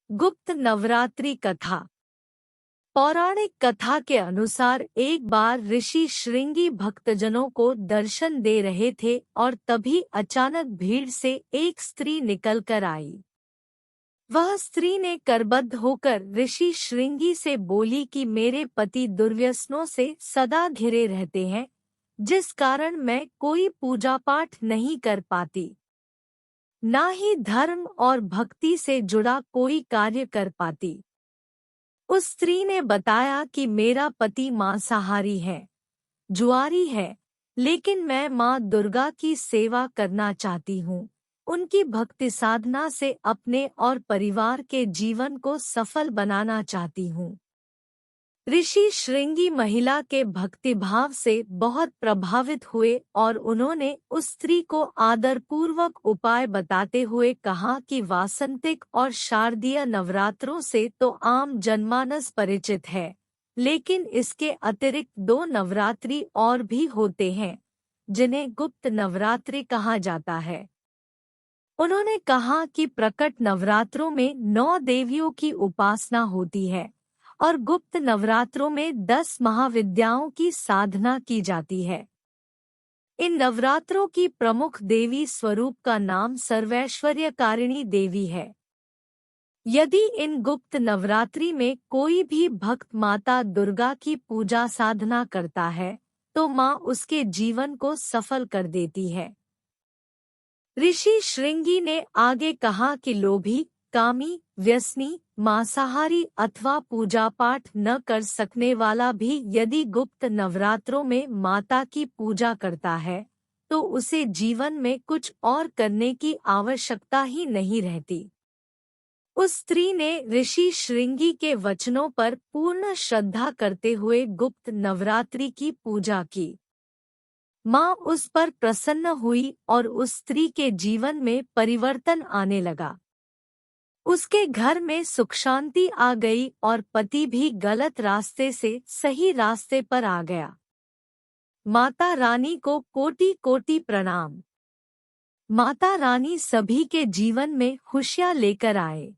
गुप्त नवरात्रि कथा। पौराणिक कथा के अनुसार एक बार ऋषि श्रृंगी भक्तजनों को दर्शन दे रहे थे और तभी अचानक भीड़ से एक स्त्री निकलकर आई। वह स्त्री ने करबद्ध होकर ऋषि श्रृंगी से बोली कि मेरे पति दुर्व्यसनों से सदा घिरे रहते हैं, जिस कारण मैं कोई पूजा पाठ नहीं कर पाती, ना ही धर्म और भक्ति से जुड़ा कोई कार्य कर पाती। उस स्त्री ने बताया कि मेरा पति मांसाहारी है, जुआरी है, लेकिन मैं मां दुर्गा की सेवा करना चाहती हूँ। उनकी भक्ति साधना से अपने और परिवार के जीवन को सफल बनाना चाहती हूँ। ऋषि श्रृंगी महिला के भक्तिभाव से बहुत प्रभावित हुए और उन्होंने उस स्त्री को आदरपूर्वक उपाय बताते हुए कहा कि वासंतिक और शारदीय नवरात्रों से तो आम जनमानस परिचित है, लेकिन इसके अतिरिक्त 2 नवरात्रि और भी होते हैं, जिन्हें गुप्त नवरात्रि कहा जाता है। उन्होंने कहा कि प्रकट नवरात्रों में 9 देवियों की उपासना होती है और गुप्त नवरात्रों में 10 महाविद्याओं की साधना की जाती है। इन नवरात्रों की प्रमुख देवी स्वरूप का नाम सर्वैश्वर्यकारिणी देवी है। यदि इन गुप्त नवरात्रि में कोई भी भक्त माता दुर्गा की पूजा साधना करता है, तो मां उसके जीवन को सफल कर देती है। ऋषि श्रृंगी ने आगे कहा कि लोभी, कामी, व्यसनी, मांसाहारी अथवा पूजा पाठ न कर सकने वाला भी यदि गुप्त नवरात्रों में माता की पूजा करता है, तो उसे जीवन में कुछ और करने की आवश्यकता ही नहीं रहती। उस स्त्री ने ऋषि श्रृंगी के वचनों पर पूर्ण श्रद्धा करते हुए गुप्त नवरात्रि की पूजा की। मां उस पर प्रसन्न हुई और उस स्त्री के जीवन में परिवर्तन आने लगा। उसके घर में सुख शांति आ गई और पति भी गलत रास्ते से सही रास्ते पर आ गया। माता रानी को कोटि कोटि प्रणाम। माता रानी सभी के जीवन में खुशियां लेकर आए।